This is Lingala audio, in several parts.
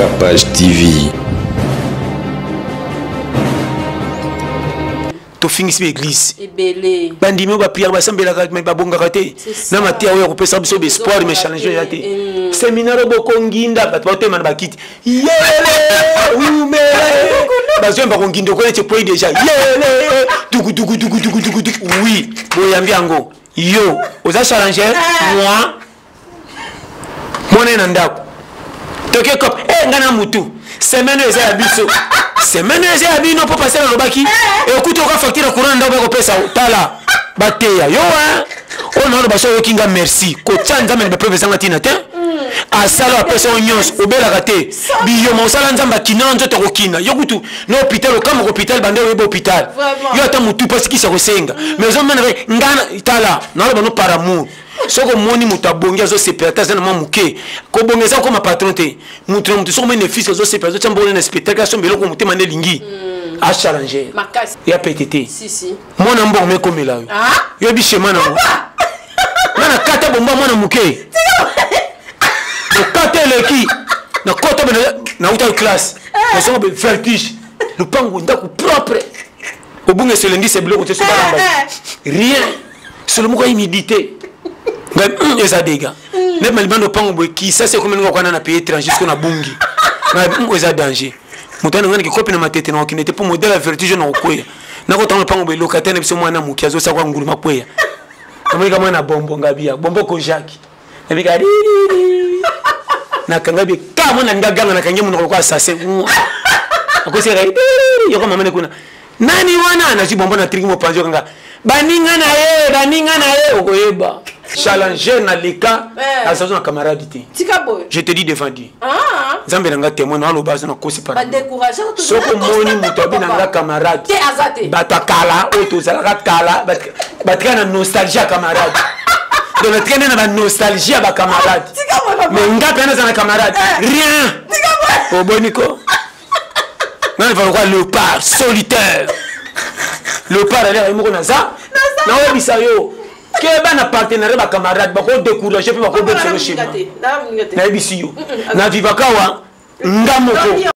Capage TV. To finissez l'église. Bandimi ba prière ba sambela ka mais ba bonga kate. Na matia oyo ko pesa biso espoir mais changer yate. Séminaire boko nginda ba to man ba kit. Yele! Oui mais ba zo ba ngindo ko ne point déjà. Yele! Tugu. Oui, boyambi yango. Yo, oza changer moi. Mona na ndako. Toke kop ngana mutu. Semaine eza ya biso. Semaine eza ya bino po passer na lobaki. Et okuto ka facture courant ndako ko pesa tala. Bateya yo hein. On a ba so yokinga merci. Ko tsanza me be professeur ngatina te. Asala a pesa onyos obela kate. Biyo mo sala nzamba kina nzoto ko kina. Yo kutu no hôpital kama hôpital bande webo hôpital. Yo ata mutu parce ki sa ko senga. Mais on mena ngana tala. Na lo no par amour. Soko moni mutabongia zo sepeta za na mamuke ko bongeza ko ma patron te mutu mutu so mene fils zo sepeta zo tambona na spectacle so mbelo ko mutema ne lingi a challenger ya PTT si mona mbongo me komela yo yo bi chema na na kata bomba mona muke ko kata leki na kota na uta classe ko so be vertige le pango ndako propre ko bunge selendi se bloko te so balamba rien seulement ko humidité eza dégâts. Même malibando pango qui ça c'est comme nous on a payé étranger qu'on a bungi. Mais eza danger. Mutana ngani ki copie na matete na kinete pour modèle vertige na okoya. Na ko tango pango locataire na biso mwana muki azo sa kwa ngulu mapoya. Amika mwana bombo ngabia, bombo ko Jacques. Abika na kangabi kama na ngaganga na kange munoko kwa assassin. Akosera yo kama mane kuna. Nani wana na bombo na triki mo panjo kanga. Baninga na ye okoyeba. Challenger na leka à sa camarade. Je te dis devant Dieu. Zambé nanga témoin na lo base na kosi par. Ba décourager to. Soko moni mutobi nanga camarade. Te azate. Batakala o to zala kala batka na nostalgie camarade. Donc le traîner na nostalgie ba camarade. Mais nga pena za na camarade. Rien. O boniko. Non va voir le par solitaire. Le par aller mo na za. Na o bisayo. Que ben a partenaire ba camarade ba ko décourager pe ba ko bettre le schéma na ebisiyo na vivakawa ngamoko.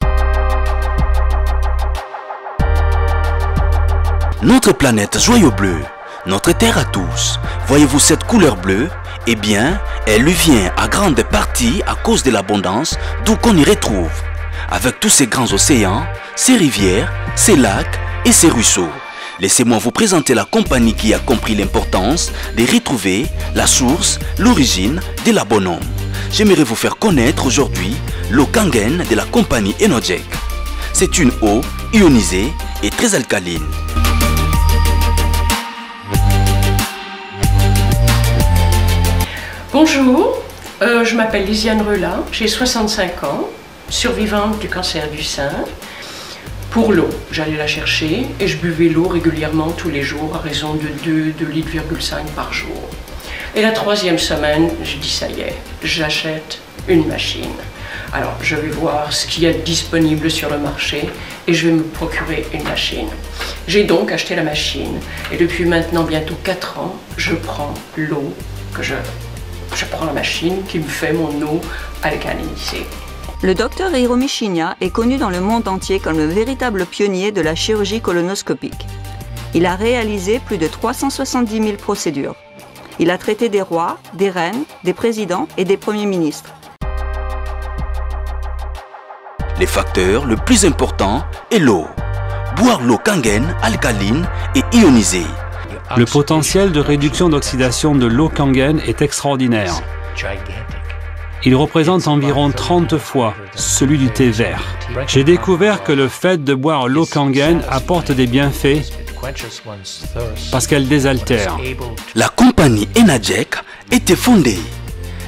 Notre planète joyau bleu, notre terre à tous, voyez-vous cette couleur bleue? Eh bien, elle lui vient à grande partie à cause de l'abondance d'où qu'on y retrouve, avec tous ces grands océans, ces rivières, ces lacs et ces ruisseaux. Laissez-moi vous présenter la compagnie qui a compris l'importance de retrouver la source, l'origine de la bonhomme. J'aimerais vous faire connaître aujourd'hui l'eau Kangen de la compagnie Enojek. C'est une eau ionisée et très alcaline. Bonjour, je m'appelle Lisiane Relat, j'ai 65 ans, survivante du cancer du sein. Pour l'eau, j'allais la chercher et je buvais l'eau régulièrement tous les jours à raison de 2,5 litres par jour. Et la troisième semaine, je dis ça y est, j'achète une machine. Alors je vais voir ce qu'il y a disponible sur le marché et je vais me procurer une machine. J'ai donc acheté la machine et depuis maintenant bientôt 4 ans, je prends l'eau que je prends la machine qui me fait mon eau alcalinisée. Le docteur Hiromi Shinya est connu dans le monde entier comme le véritable pionnier de la chirurgie colonoscopique. Il a réalisé plus de 370 000 procédures. Il a traité des rois, des reines, des présidents et des premiers ministres. Les facteurs le plus important est l'eau. Boire l'eau Kangen, alcaline et ionisée. Le potentiel de réduction d'oxydation de l'eau Kangen est extraordinaire. Il représente environ 30 fois celui du thé vert. J'ai découvert que le fait de boire l'eau Kangen apporte des bienfaits parce qu'elle désaltère. La compagnie Enojek était fondée.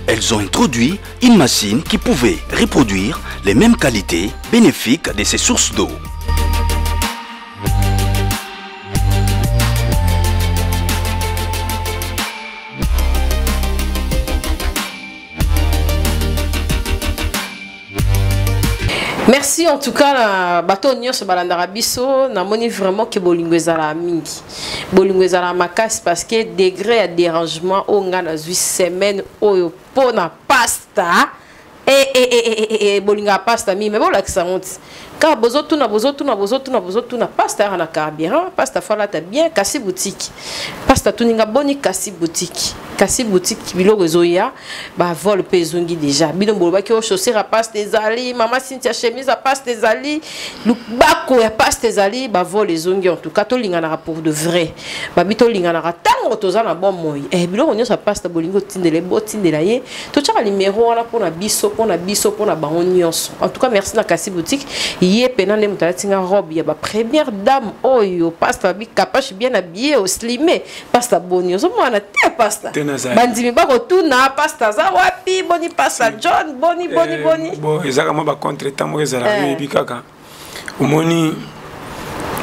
Elles ont introduit une machine qui pouvait reproduire les mêmes qualités bénéfiques de ces sources d'eau. Merci en tout cas na bato nyonso balandaka biso na moni vraiment que bolingo ezala mingi bolingo ezala makasi parce que degré ya dérangement o nga na 8 semaines oyo pona pasta bolinga pasta mi mais bola kisanguti ka bozotuna pasta na carburant pasta fala ta bien kasi boutique pasta tuninga boni kasi boutique biloko ezoya ba vol pe ezongi déjà bino boloba ki o chaussure pasta ezali mama Cynthia chemise a pasta ezali lubako ya pasta ezali ba vol ezongi en tout cas to linga na pour de vrai ba bito linga na tango toza na bon moyi biloko nyonso pasta bolingo tindele botindela ye to tshaka numéro wana pona biso pona bango nyonso en tout cas merci na kasi boutique yé penane mutalatinga robe ya ba première dame oyo pasta bi capache bien habillé au slimé pasta bonio so mwana te pasta bandimi bako tuna pasta za wapi boni pasta John boni bon ezaka mo ba contretemps mo ezala bi kaka omoni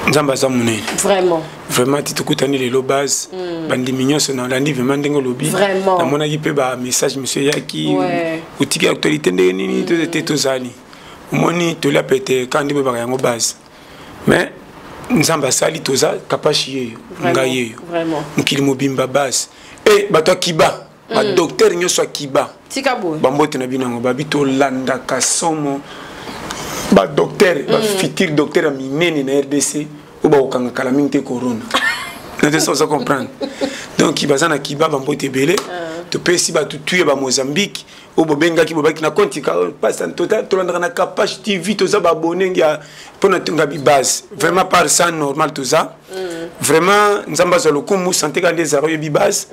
nzamba za munene vraiment titukutani lelo base bandimi nyonso na landi vraiment ndengo lobi na mona ki pe ba message monsieur yaki utiki actualité ndenge nini to te tozali omoni to la pété quand ndi ba yango base mais nzamba sali toza kapashi yeyo ngai yeyo mukili mobimba base bato kiba ba docteur nyonso kiba bambote na bino ngo babito landa kasomo ba docteur ba futur docteur minene na RDC ou ba okanga kala mingte corona na te ça comprendre donc ibazana kiba bambote belé to pesi ba tutuye ba Mozambique ou bobenga ki bobaki na compte ka passe total to landa na Capache TV to za ba abonné ngia pona tunga bi base vraiment par ça normal tout ça vraiment nzamba za lokumu santé ka des arroyo bi base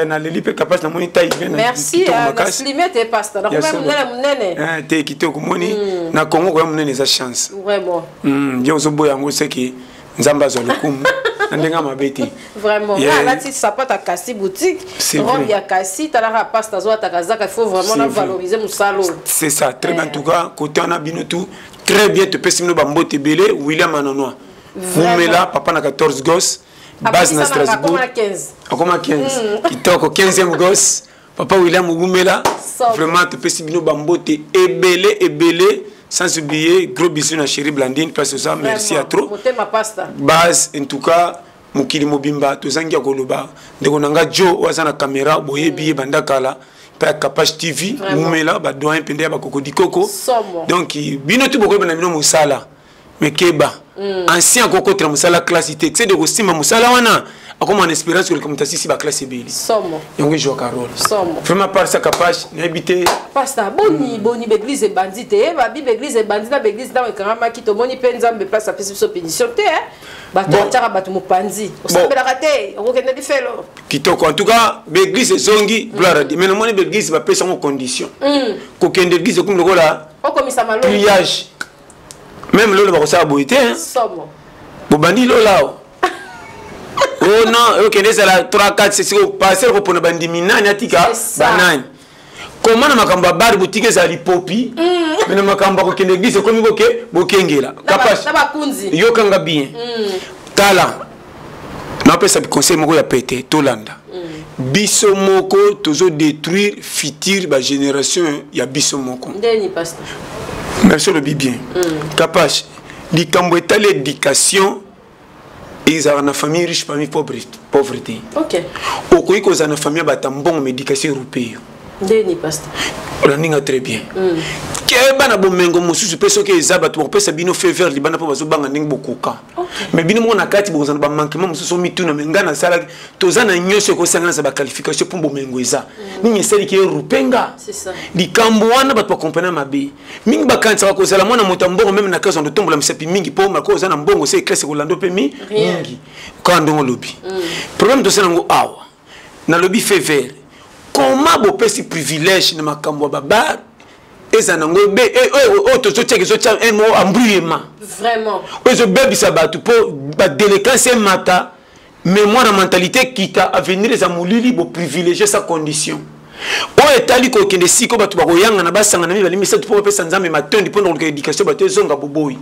na leli pe Capache na moni taille bien merci na slimete pasta na kuma munene te kitoko moni na Congo ko munene za chance vraiment bien zo boya ngo seki nzamba za lokumu ndenga mabeti vraiment là tu sapot à kasi boutique robe ya kasi tala pasta zo atakazaka il faut vraiment valoriser musalo c'est ça très bien en tout cas côté on a bino tout très bien te pesi mino bambote belé William Ananoa Fumela papa na 14 gosses base na Strasbourg akoma 15 kitoko 15e gosse papa William Fumela vraiment te pesi mino bambote ebelé sans oublier gros bisous na chérie Blandine parce que ça merci à trop base en tout cas mukili mobimba tozangia koloba ndeko nanga jo wazana caméra boyebi bandakala pa Capache TV mumela ba doyen pende ba kokodi koko donc bino tu boko bana bino musala mais keba ancien koko tra musala classité c'est de kosima musala wana akoma en espérance que le commentateur ici ba classe beli somo yongi joue carole vraiment par ça Capache n'habiter pasta boni l'église bandite ba bi l'église bandite na l'église dans karama ki to moni penza be place a pesi so pénition te bato tara bato mopanzi osambela raté okokende di felo kitoko en tout cas l'église zongi gloire à Dieu mais le moni l'église ba pesa en condition kokende l'église comme le gola okomisa malo pliage même le ba ko sa boité somo bobandi lo lao oh non ok c'est la 3 4 c'est au passer pour bandi minani atika banani comment na makamba bar boutique za lipopi mais na makamba ko kende gise komi boke bokengela Capache yo kanga bien tala na pesa bi conseil moko ya pété tolanda biso moko tozo détruire futur ba génération ya biso moko ndeni pasteur merci le bien Capache likambo etale éducation ils ont une famille riche parmi pauvreté. Ok. Au cas où ils ont une famille batambon médication européenne. Deni pasteur. On a très bien. Que bana bomengo mususu peso ke ezaba to pesa bino fever libana po bazobanga ndenge bokuka. Mais bino mona kati bozana ba manquement mususu mituna mengana sala tozana nyose ko sangana sa ba qualification pour bomengo eza. Ningi seli ke rupenga. C'est ça. Likambo wana bato comprendre mabe. Mingi bakantsa ko sala mona motambongo même na kaso ndo tombola msepi mingi po mako zana mbongo c'est classe ko lando pe mingi. Quand ndongo lobi. Problème de ça ngo awa. Na lobi fever. Comment bo pesi privilège na makambo babar ezanango be to teke so tia un mot embrouillement vraiment ozo bebi sabatu po ba délinquance mata mais moi la mentalité kita avenir les amulili bo privilégier sa condition o etali ko kende siko batu ba koyanga na basanga na mibali misetu po pesa nzambe matondi po ndolo éducation bato zonga boboyi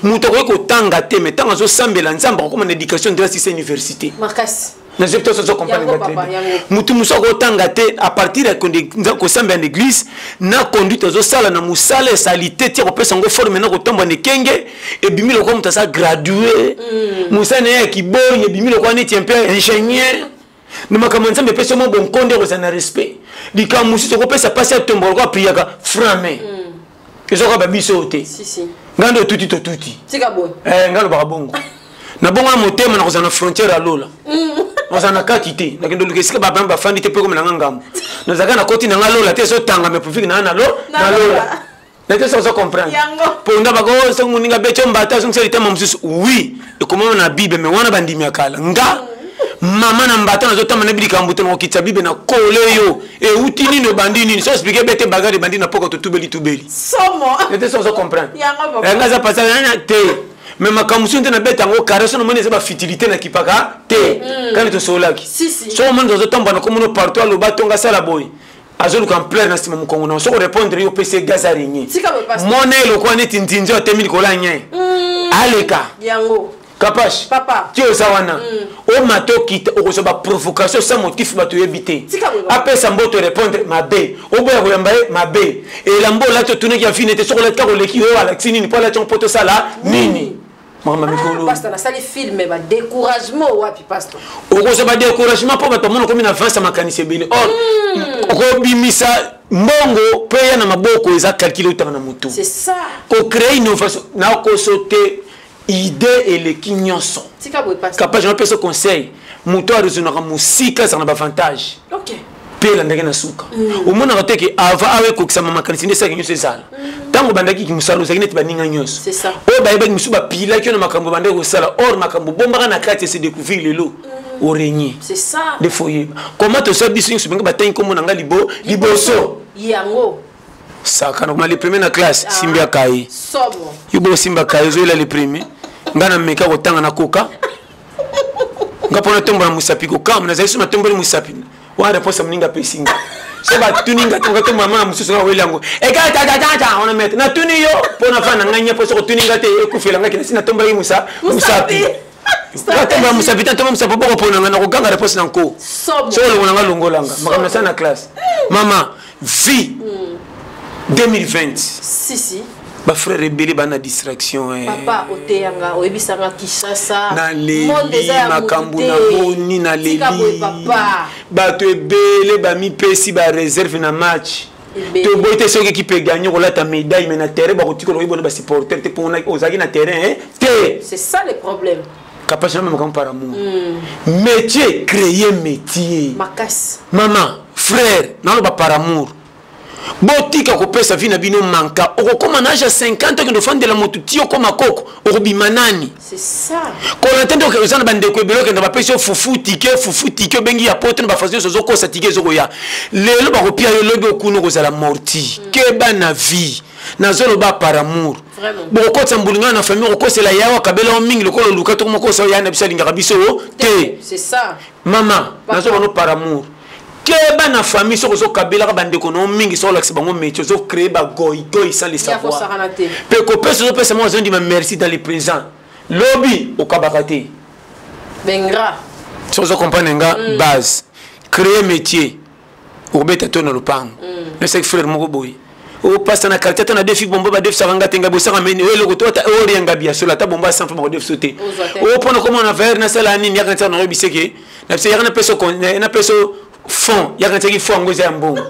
muto ko tanga te mais tanga zo sambela nzamba ko na éducation de la université makasi na zepto so comprendre mutu musoko tangate à partir de ko samba en église na conduite zo sala na musala salité ti ko pesa ngo forme na ko tomba ne kenge et bimilo ko mutasa gradué musane ya kiboye bimilo ko neti un peu ingénieur ne makamanza me pesa mo bon konde ko sana respect likambo mosusu okopesa pasi ya tombola ko apriaka frame ezoka babiso te ngando tuti to tuti ngalo baka bongo na bongo na motema na kozala na frontière alola naza na kati te nakende oluka esika babambi bafandi te mpe komelanga ngambo nazalaka na koti nanga lola te ezotanga me profike naa na lola nate sozo comprendre ponda bako so muninga becho mbata so ngisa litama mosusu oui ekomama na bible me wana bandimi ya kala nga mama na mbata nazotama na bilikambo te nakokitisa bible na kole yo euti nini obandi nini so explique bete bagari bandi na poko totubeli somo nate sozo comprendre nga za pasa na te mais makambo so nte na beta yango kare so nomoni eza bafutilité na kipaka te kani tosolaki so omoni tozotambola na komono partout aloba tonga sala boye azoluka en plein na sima mokongo na soko répondre yo pese gaz araignée mona eloko neti ndinzi otemi likolo anye aleka yango kapache ti oza wana omata okita okozwa baprovocation sans motif bato oyebi te apesa mboto répondre mabe oboya koyamba ye mabe elamba olati otunaki ya fine te soko olati kaka oleki oyo alakisi nini mpo alati yango mpo tosala nini pasteur nasali filme badécouragement wapi pasteur okozwa badécouragement mpo bato amona komi na avance ya makanisi ebele or okobimisa mbongo mpe ya na maboko eza calcule otanga na motu ocrée innovation nakoso te idée eleki nyonso kapage napesa conseil moto aresonaka mosika ezala na bavantage mpe elandaki na suka omonaka te ke avant awa ekokisama makanisi nde esaki nyonso ezala ntango bandaki mosala ozalaki neti baninga nyonso oyo bayebaki mosusu bapilaki yo na makambo bandaki kosala or makambo bombaka na kati ese découvrir lelo orégné nde foyeba comment tosala biso nyonso benga batangi nkombo na nga liboso yango sakana koma le premier na classe simbi akaye yo bo simba akaye ozoyela le premier nga na meka kotanga na koka nga mpona tombola mosapi kokama nazali so natomboli mosapi wana réponse moninga pesinga so batuninga tonga tombola mwana mosusu nga weli yango ekatatataa wana mete natuni yo mpona fana na ngai nya mpo soko tuninga te ekufelangaki nasi natombolaki mosapi natombola mosapi te natombola mosapi boko mponanga na koganga réponse na nko so olongo nanga longolanga makambo nasala na classe mama vie 2020 bafrère ebele bana distraction papa oteyanga oyebisanga Kinshasa nalebi makambo na boni nalebi bato ebele bamipesi bareserve na match toboyi te soki ekipe eganye kolata médaille mais na terrain bakotikolo oyebona basupporter te mpona ozalaki na terrain te c'est ça le problème kapage na makambo par amour métier créer métier makasi maman frère naloba par amour botika kopesa vie na bino manka okokoma na age ya 50 okende ofandela motu ti okoma koko okobima nani kolatende oza na bandeko ebele okende bapesi yo fufu tike obengi ya poto na bafasi nyonso ozokosa tike ezokoya lelo bakopia yo lobi okuna okozala morti keba na vie nazoloba par amour bokokotisa mbulinga na famille okokosela yawa kabela o mingi lokola oluka tokomokosa oyo ya na biso alingaka biso te mama nazoloba par amour keba na famille soko zo kabela ka bandeko no mingi so lakisa bango métier zo créer ba goy sans le savoir pe ko pesa zo pesa moi zo ndi merci dans le présent lobby o kabakate bengra so zo comprendre nga base créer métier o beta to na lopango le sec frère moko boy o passa na quartier na défi bomba ba défi savanga tenga bo sanga meni o ko to o rianga bia so la ta bomba sans ba défi sauter o pona comment on a faire na sala nini yakata na robiseke na pesa yana peso kon na peso fond yakataki fond ngoza ya mbongo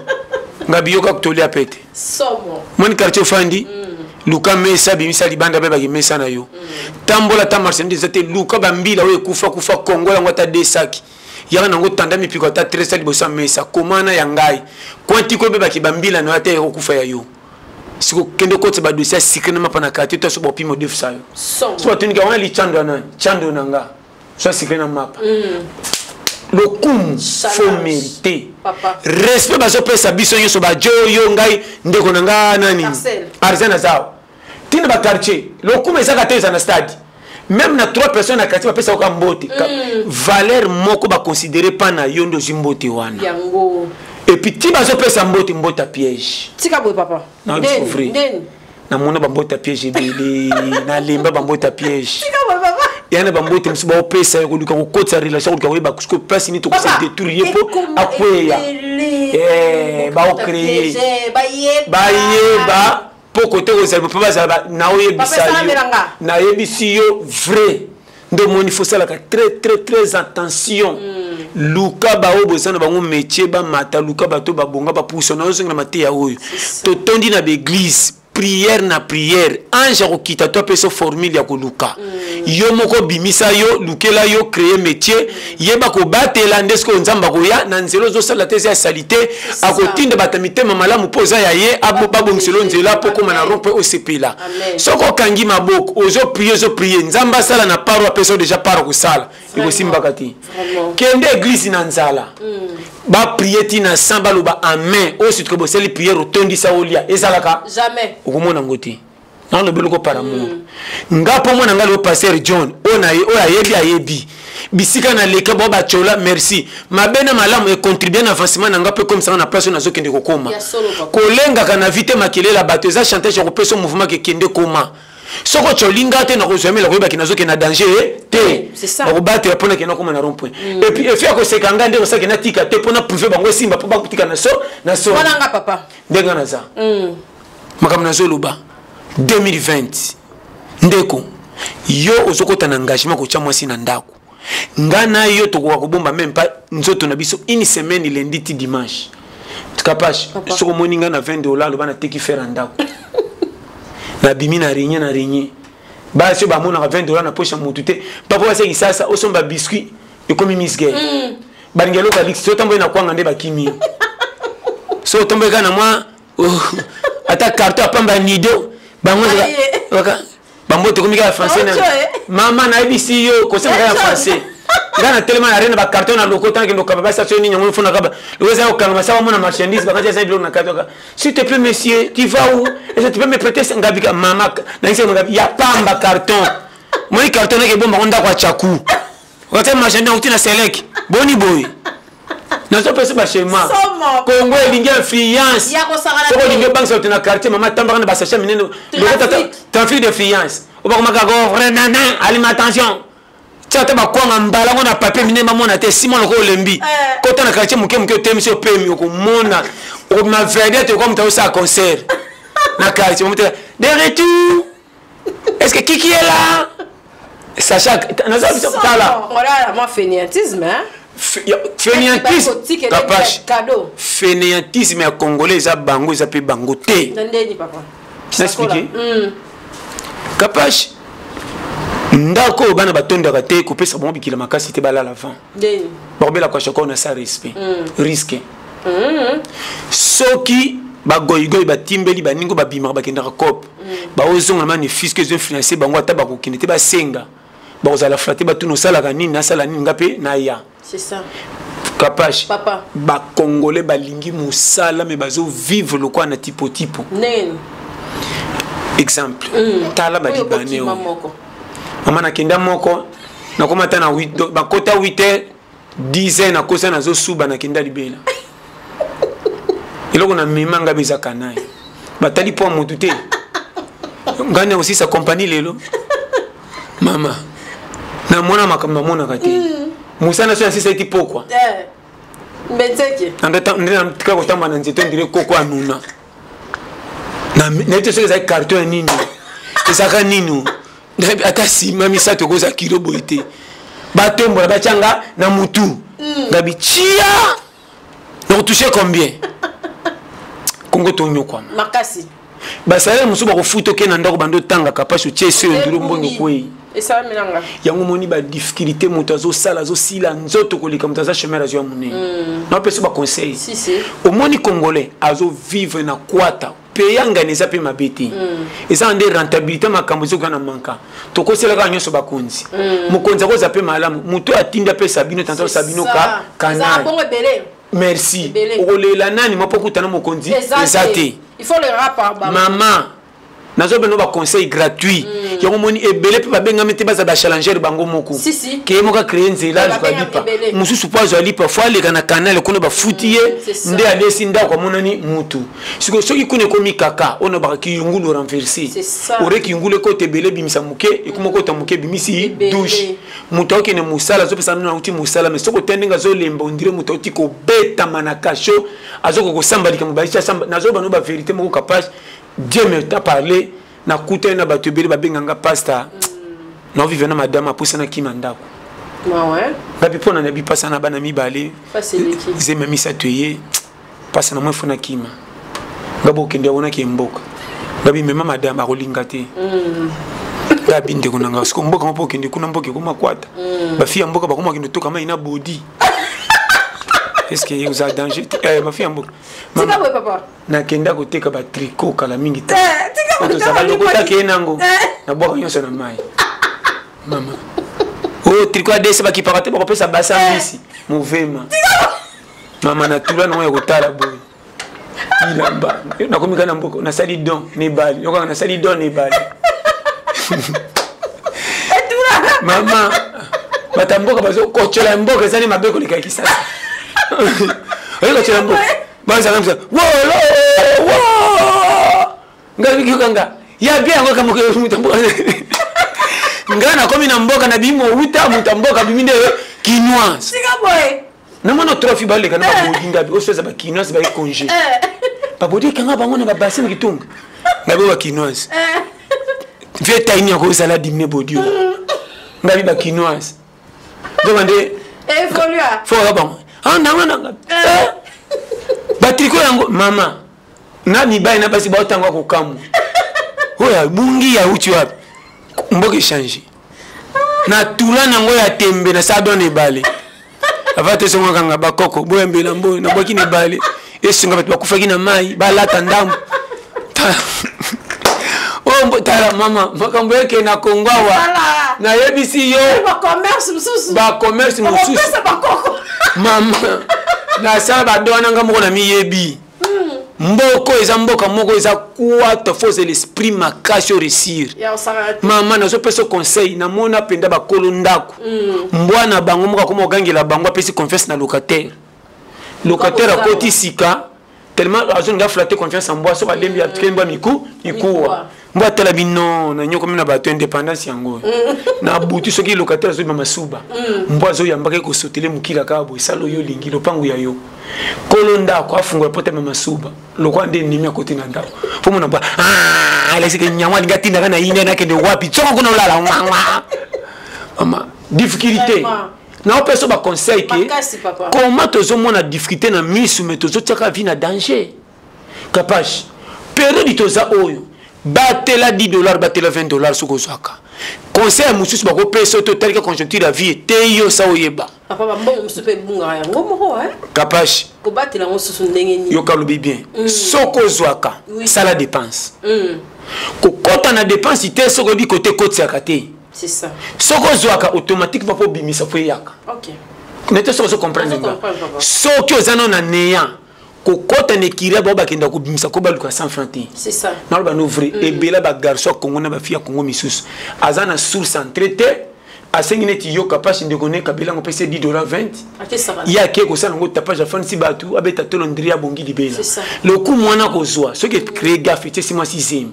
ngabiyoka kutolea pete mwani quartier fandi luka mesa bimisa libanda beba kimesa na yo tambola ta marchandise te luka bambila we kufa kongo yango ta desaki yaka nango tanda mipiko ta 13 libosa mesa komana ya ngai kwanti ko beba kibambila na ate ko kufa ya yo siko kende ko tse ba dossier sikene mapa na quartier to so bo pimo def sayo so tunika wana li chando nani chando nanga so sikene mapa le coup faut mériter respect baso pesa biso nyoso ba joyo ngai ndeko nanga nani arzena zao tina ba quartier le coup mais ça ka na stade même na 3 personnes na quartier ba pesa ko mbote valeur moko ba considérer pas na yondo zimbote wana yango et puis ti baso pesa mbote mbota piège tika boy papa ndeni na mona ba mbota piège ebele na lemba ba mbota piège tika boy papa yana bambote msuba opesa yokoluka kokotisa relation koluka koyeba kusko place ni tokose détruire po akweya baocreye bayeba po kote kozala po bazala nayebisi yo vrai nde omoni fosalaka très attention luka bao bozana bango métier ba mata luka bato ba bonga ba pousse na ozo na mate ya oyo to tondi na l'église prière na prière ange akokita to peso formule ya koluka yo moko bimisa yo lukela yo créer métier yeba ko batela ndesko nzamba ko ya na nzelo zo sala tese ya salité akotinda batamite mamala poza ya ye abo babongiselo nzela poko mana rompe o sepela soko kangi maboko ozo prier nzamba sala na paro peso déjà paro ko sala iko simbaka ti kende église na nzala ba prier ti na samba loba amen o sitko boseli prière otondi sa olia ezalaka jamais okomona ngoti na lo beloko par amour ngapo mona ngalo pasteur John ona ayebi bisika na leka bo ba chola merci mabena malamu e contribuer na avancement na ngapo comme ça na place na zokende kokoma kolenga kana vite makelela bato za chantage ko peso mouvement ke kende koma soko cholinga te na kozweme la koyeba kinazo ke na danger te ba battre pona ke na koma na rond point et puis efia ko sekanga ndeko sa ke na tika te pona prouver bango simba po ba kutika na so wana nga papa ndenga na za makam na zoluba 2020 ndeko yo ozokota na engagement ko cha mwasi na ndako ngana yo tokoka kobomba même pas nzoto na biso une semaine lundi ti dimanche tukapash soko moninga na $20 lobana teki faire ndako na bimi na réunion ba so ba mona $20 na poche mutu te papa wase kisasa osomba biscuit ekomi misgay bangelo ka lix so tambo na kwanga nde bakimi so tambo kana mwa ata carton apamba nido bango waka bambo te komika français na mama na ibisi yo ko se ngana français ngana tellement na rena ba carton na lokota ke ndoka ba station ni nyango funa kaba leweza yo kanga sawa mona marchandise bakaja sa bilo na carton s'il te plaît monsieur tu vas où est-ce que tu peux me prêter ngabika mama na ngise ngabi ya pamba carton moi carton ke bomba onda kwa chaku wakati marchandise utina selek boni boy na so pese ba chema Congo elingi influence soko lingi bank sa tena quartier mama tamba na ba sacha mineno ta fille de fiance o ba komaka go renana alimentation tata ba kwanga mbala ngona papier minema mona te simon ko lembi kota na quartier muke temisi opemi ko mona o ma vedette comme ta sa concert na quartier mo te de retour est-ce que qui est là Sacha na ça là voilà moi fainéantisme hein fainéantisme cadeau fainéantisme ya congolais za bango za pe bango te ndeni papa t'expliquer capache ndako bana batondaka te kopesa bango bikila makasi te balala avant ndeni barbela kwa chako na sa respect risque soki bagoyigoyi batimbeli baningo babimaka bakendaka cope baozonga na magnifique que ils financé bango ata bakokende te basenga bakozala flatte batuna osalaka nini nasala nini nga mpe naya c'est ça Capache papa ba congolais balingi musala mais bazo vivre le quoi na tipo exemple tala ba libanais mama na kenda moko na komata na 8 ba kota 8h 10h na kosa na zo suba na kenda libela eloko na mimanga beza kanai batali po motu te ngane aussi sa compagnie lelo mama na mona makamna mona kati musana so insiste ti pourquoi mbenzeke ndeta tika kotamba na nzeto ndire koko anuna na nete so za carton nini ezaka nini ata si mami sa to koza kilo boite batembo la bachanga na mutu ngabi chia na toucher combien kongo tonyo kwa makasi basale musuba ko futo ke na ndako bando tanga kapasho cheso ndiro mbongo kwei esa milanga yango moni ba difficulté moto azo sala zo sila nzoto kolika moto aza chemin azo mune na peso ba conseil si au moni congolais azo vivre na kwata peyanga neza pe mabeti eza ande rentabilité makambo zo kana manka to ko sela ka nyoso ba konzi mukonza ko za pe malamu muto atinda pe sabino tanto sabino ka kana merci okolela nani mapokutana mokonzi ezate il faut le rap maman nazo beno ba conseil gratuit yango moni ebele pe babenga mete baza ba challenger bango moko ke moka créer nzela zo lipa mususu pozo alipa fois le kana canal kono ba futiye nde alesi nda kwa monani mutu siko soki kune komi kaka ona ba ki yungulu renverser ore ki yungulu ko tebele bimisa muke ekumoko ta muke bimisi douche mutu okene musala zo pesa na uti musala mais soko tendenga zo lemba ondire mutu oti ko beta manakasho azoko ko samba lika mubalisha samba nazo bano ba vérité moko capable Dieu me t'a parlé na kuta na batubeli babenganga pasta na vive na madame apusa na kimandako ngapi pona na bipasa na bana mibale zema misato ye pasa na moi fona kima ngabo kende ona ke mboka ngabi mema madame akolinga te ngabi ndeko nanga siko mboka mpo kende kuna mboka ko makwata ba fia mboka ba koma kende to kama ina body est-ce que vous avez danger ma fille mboka tika boy papa na kenda ko teka ba tricot kala mingi te tika ça va lokota ke nango na boka nyonso na mai mama oh tricot a dese ba ki parate ba ko pesa basa misi mouvement mama na tula no ya kotala boy ilamba na komika na mboko na sali don ne bali yoka na sali don ne bali mama batamboka bazo kochola mboka zani mabeko likakisa oyo kochola mboka banza kamsa wolo wo ngali kikanga ya bien ngo kama ko mutamboka ngana komi na mboka na bimo uta mutamboka biminde quinoa sika boy na mwana trofi bale kana ba bodinga bi osoza ba quinoa ba congé ba bodi kanga bango na ba bassin kitunga ngabe ba quinoa vie taini ko sala dimne bodio ngabe ba quinoa demande evolua fo ga bango nanga ba tricot yango mama na mi bai na basi ba otanga ko kamu oya bungi ya uchi wapi mboke changer na tula nango ya tembe na sa donne bale avate songa kanga bakoko boyembe na mboy na boki ne bale esinga batu bakufaki na mai balata ndambo oh tala mama makambo yake na kongwawa na yebisi yo ba commerce mususu mama na sa ba dona ngamo na miyebi mboko eza mboka moko eza kuata force l'esprit makasi réussir mama na so peso conseil na mona penda ba kolo ndako mbwana bango moka koma ogangela bango pesi confiance na locataire akoti sika tellement azon nga flatter confiance en moi so ba lembi atkemba miku ikuwa mbwa tala bino na nyoko mina ba to indépendance yango na butu soki locataire zo mama suba mbwa zo yambaka ko sotele mukila kabo salo yo lingi lopangu ya yo kolonda ko afungwa pote mama suba lokwa nde nimi akoti na ndako fo mona ba ala sike nyamwa ngati na kana ine na kende wapi tsoko kuna ulala mama difficulté na opeso ba conseil que comment tozo mona difficulté na misu metozo tsaka vie na danger capage période toza oyo batela $10 batela $20 soko zaka conseil mususu bako peso to tel que conjoncture la vie te yo sa oyeba papa bambo musupe bunga ya ngomo ho capage ko batela mususu ndenge ni yo kalubi bien soko zwaka sala dépense ko kota na dépense ite soko bi côté côté ya kate c'est ça soko zwaka automatiquement po bimisa fo yaka OK nete soko comprendre soko ozana na néant kokota ne kira ba bakenda ko bimisa ko baluka 100 francs. C'est ça. Na ba nouvrir et bela ba garçon Congo na ba fia Congo misusu. Azana source en traité a sengine ti yo capable de connaître kabila ngo pese $10 20. Ya ke ko sala ngo tapage fan si batu abeta tolondria bongi libela. C'est ça. Le coup mwana ko zoa ce qui crée gaffe c'est moi 6e.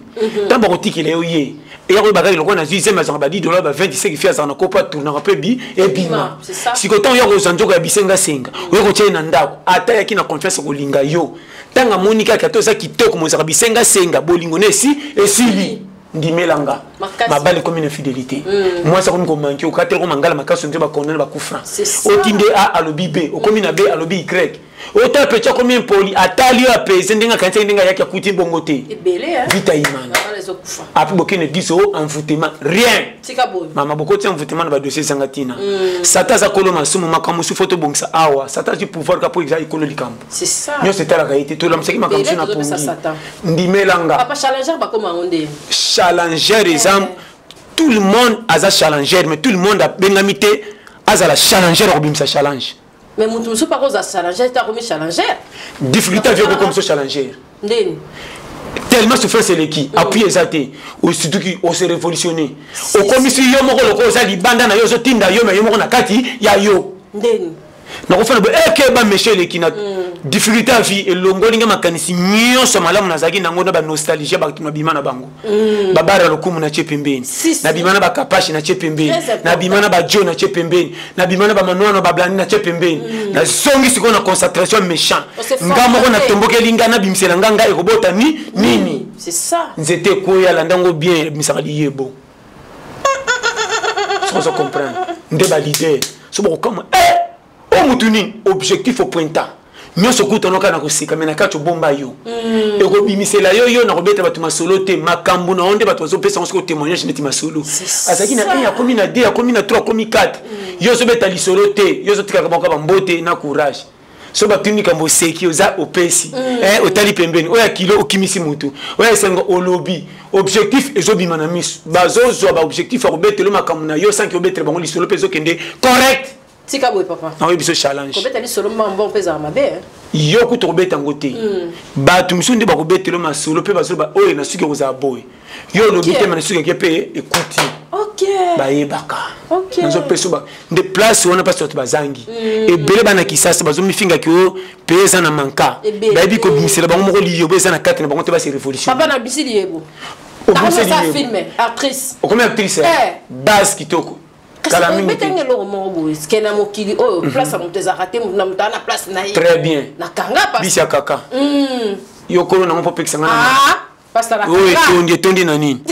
Tant ba kotiki le oye. Et ya ko bagari lokona 6e azana ba $10 ba 20 c'est qui fait azana ko pas tourner un peu bi et bima. Si ko tant yo ko zanjoko ya bisenga senga. Yo ko tshena ndako ata ya ki na confiance ko linga yo. Tanga monika katoza kitoko mo bisenga senga bolingo nesi esili ndimelanga mabali comme une fidélité moi ça comme manquer au quatre comme mangala makaso nzeba connaître ba coup franc otinde a alobi b o comme na b alobi y ota pecha comme un poli atali a pese ndinga kanisa ndinga yake akuti bongote vita imana api bokene diso envoûtement rien mama bokoti envoûtement na ba dossier sangatina sata za kolo masumu makamu su photo bongisa awa sata du pouvoir ka po exa ikolo likambo c'est ça nyo c'était la réalité tout l'homme c'est qui makamu na pongi ndimelanga papa challenger ba comme onde challenger exemple tout le monde a sa challenger mais tout le monde a bengamité a la challenger ou bimsa challenge mais mon tout pas cause challenger t'as remis challenger difficulté avec comme ce challenger ndeni tellement souffrance c'est qui appuyer exaté ou surtout qui on se révolutionner au commission yo moko loko za libanda na yo zo tinda yo mais yo moko na kati ya yo ndeni na ko fana ba eke ba monsieur le qui na difficulté à vie et longoli nga makanisi nyonso malamu nazaki nango na ba nostalgie ba tuna bimana bango babara lokumu na chepembeni na bimana ba kapashi na chepembeni na bimana ba jo na chepembeni na bimana ba manwana ba blani na chepembeni na zongi siko na concentration méchant ngamo ko na tomboke linga na bimsela nganga ekobota nini c'est ça nzete ko ya landango bien misakali yebo sans comprendre nde ba leader so ba comme o mutuni objectif au printemps nyonso kutonoka na kosika mena kacho bomba yo e ko bimisela yo na kobeta batu masolo te makambu na onde batu zo pesa onsko témoignage neti masolo azaki na 1 ya komi na 2 ya komi na 3 komi 4 yo zo beta lisolo te yo zo tika ka mbote na courage so batuni kambo seki oza opesi otali pembeni oya kilo okimisi mutu oya sengo olobi objectif ezobima na misu bazozo ba objectif a kobetelo makambu na yo sans que obetre bango lisolo peso kende correct. Tika boy papa. Ah oui, biso challenge. Kobeta li solo mbon pesa mabe. Yo ku to kobeta ngote. Ba tu misundi ba kobetelo masolo pe basolo ba oye na suki koza boy. Yo no bite na suki kepe écoute. OK. Ba yebaka. OK. Nazo peso ba de place on a pas sorti bazangi. Et bele bana kisasa bazo mifinga ki o pesa na manka. Ba bi ko bimisela bango moko liyo besa na 4 na bango te ba se révolution. Papa na bisi liebo. Comment ça filme actrice. Comment actrice? Base kitoko. Très bien. Bisia kaka. Yokolo na mo popexanga na. Oui, tondi na nini.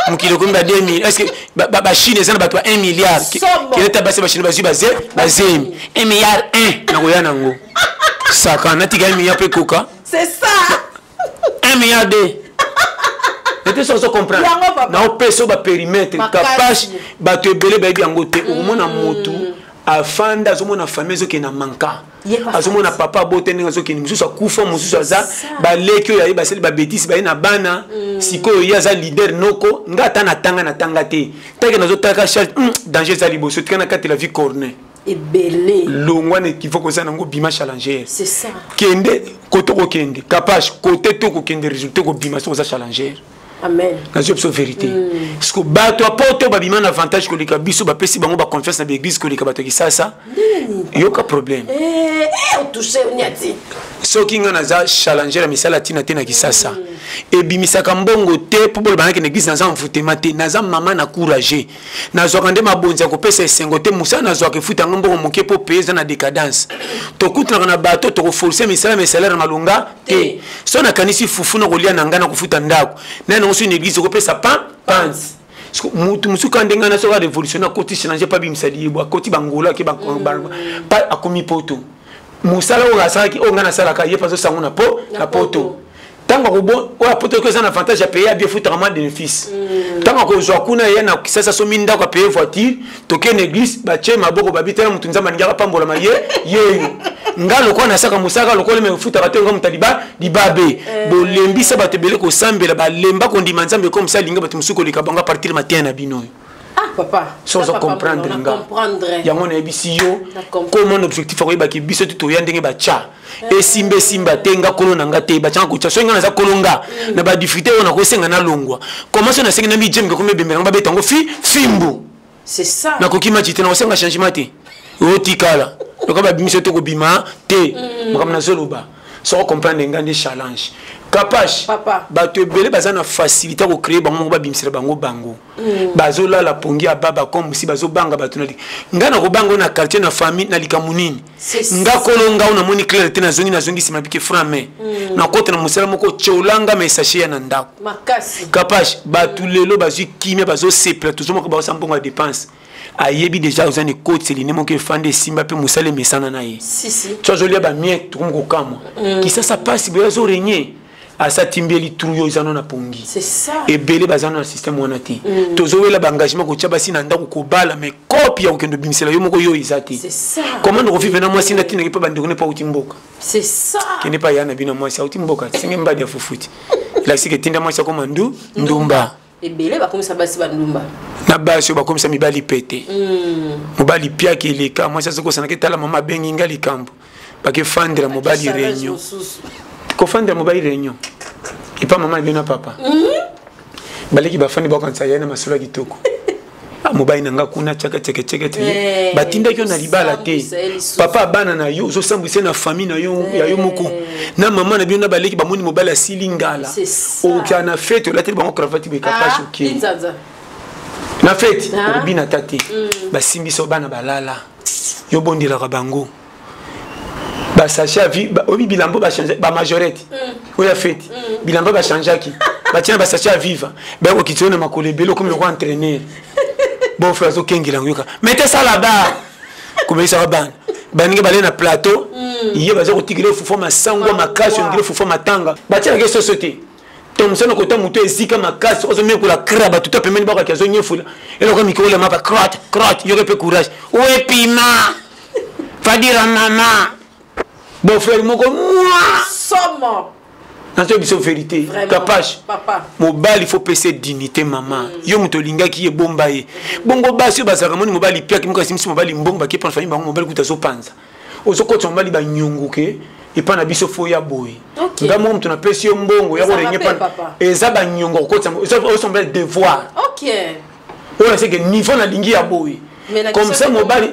Mukilo kumba 2000. Est-ce que ba Chine ça na ba 1 milliard. Qui est tabasé ba Chine ba 1 milliard 1 na koya nango. Saka na tiga 1 milliard pe koka. C'est ça. 1 milliard 2. C'était ça se comprendre. Na opeso ba périmètre capable ba te belé ba biango te au mona motu afanda azomona famille zo ke na manka azomona papa bote ndenge zo ke ni mususu akufa mususu aza ba leki oyo ba seli ba bêtise ba ina bana sikoyo yaza leader noko ngata na tanga te teke nazo taka charge danger za liboso tikana kati la vie corner et belé longwane qu'il faut que ça nango bima challenger c'est ça kende kotoko kende capable côté to ko kende résultat ko bima so za challenger. Amen. La vérité. Parce que bato apporte ba bima avantage que les kabiso ba pesi bango ba confiance na l'église que les kabato ki ça. Yoka problème. Touché onyati. Soki nga naza challenger la misala tina tena ki sasa. Et bimisaka mbongo te pour bol banaki na église naza mfutema te naza mama na courager. Nazo kande mabonza ko pesa esengo te musa nazo ke futa mbongo moke po pesa na décadence. To kutra na bato to forcer misala na malunga te. So na kanisi fufu na kolia na ngana ko futa ndako. Na une église ko pesa pants. Mutu musuka ndenga na soka révolutionnaire côté changer pas bimsali bo côté bangola ke ba pas akomi poto. Musala o gasaki o ngana sala ka ye paso sango na poto. Tango ko bon o poto ko ça un avantage à payer bien foutre vraiment bénéfice. Tango ko zo kuna ye na kisasa so minda ko payer voiture to ke église ba che maboko babita mutu nzamba ngara pambola maye ye. Ngalo ko na saka musaka lokole me futa batenga mutaliba dibabe bo lembisa batebele ko sambela ba lemba ko ndima nzambe comme ça linga batu musuko likabanga partir matin na bino. Ah papa sans comprendre nga yango na ebisiyo comment objectif ko yeba ki biso to yandenge ba cha e simba tenga kolo na ngate ba changa ko cha so ngana za kolonga na ba difficulté ona ko senga na longwa comment so na senga na mi jem ko me bembela ba betango fimbu c'est ça na ko kima chite na senga changement te otikala donc ba biso to ko bima te makam na zoloba so comprendre ngande challenge capage ba te belé bazana facilité ko créer bango ba bimisira bango bazola la pongi ababa comme si bazo banga batunali ngana ko bango na quartier na famille na likamunini nga kolonga una moni clarté na zongi sima bike frame na kote na musala moko cholanga message ya na ndako makasi capage ba tulelo bazu kimia bazo sepla toujours moko ba sambonga dépense ayebi déjà aux années côte c'est l'inemo que fande simba pe musale mesana na ye si tu as joli ba mien tuko kama qui ça passe bazo régner à sa timbeli truyo izano na pongi c'est ça et belé bazano na système wanati tozowela ba engagement ko tchaba sina ndako ko bala mais copie au kendo bimisela yo moko yo izati c'est ça comment on revivre na moi sina tina ki pa bandeko ne pa utimboka c'est ça qui n'est pas yana bina moi sa utimboka singe mbadi ya fufuti la sike tinda moi sa comme ndumba et belé ba comme ça basi ba ndumba na basi ba comme ça mibali pété mobali pia ki leka moi ça ko sana ke tala mama bengi ngali kambo ba ke fandra mobali réunion ko fandra mobali réunion et pas maman bien papa baleki ba fandi ba kan sa yana masula kitoko mobali nanga kuna chaka cheke batinda kyo na libala te papa bana na yo zo sambwise na famille na yo ya yo moko na maman na bien na baleki ba moni mobali asilingala o kana fête la tele ba cravate be capable ok na fête bina tate ba simbiso bana balala yo bondira ka bango ba sacha vi obi bilambo ba changer ba majorette oya fête bilambo ba changer ki ba tiens ba sacha viva ba ko kitona makolebelo comme le entraîneur bon frère zo kengila ngoka mettez ça là-bas comme ça va baninga balé na plateau yé baza ko tigile fufu masango makasi ngile fufu matanga batia ke société tom sono ko tamuto ezika makasi ozo me ko la kraba tout pemeni ba ka zo nyefula et le micro le mapa crotte yo pe courage ouais pima va dire à maman bon frère moko moi somme c'est une vérité. Capache. Mobile, il faut passer dignité, maman. Yo mutolinga qui est bombaye. Bongo basi basaramoni mobile pia qui mukasi msi mobile mbomba qui prend famille bango mobile kutazo panza. Ozo koto mobile ba nyonguke et pas na biso fo ya boy. Ngamo mtu na pesi yo mbongo ya renye pa. Eza ba nyongo koto ozo semble devoir. OK. On sait que niveau na lingi ya boy. Comme ça mobile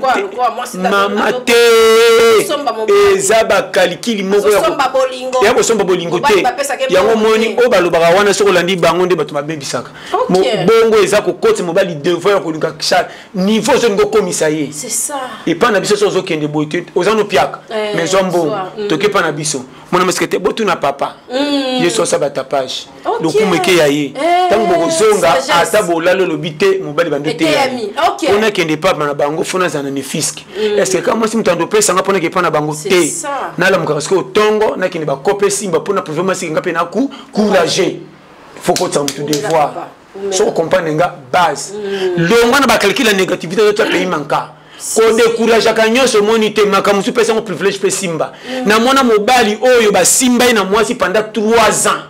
maman te ezaba kalikili moko ya ko somba bolingo te yango moni o balobaka wana soko landi bango nde bato mabebisaka bongo eza ko kote mobile devoir ko linga chaque niveau zo ngo komisa ye c'est ça et pas na biso zo kende boite ozano piaka mais zombo toke pas na biso mona maskete botu na papa yeso sa batapage lokumeke ya ye tango bozonga ata bolalo lobite mobile bandote on a kende papa na bango fona zana ne fiski est-ce que quand moi si mutando pesa ngapona ke pana bango te na la mukasko tongo na kende ba kope simba pona performance ngape na ku courager faut que tu te devoir so comprendre nga base longa na ba calculer la négativité de ton pays manka ko décourager ka nyonso monité makamu su pesa ngo privilège pe simba na mona mobali oyo ba simba na mwasi pendant 3 ans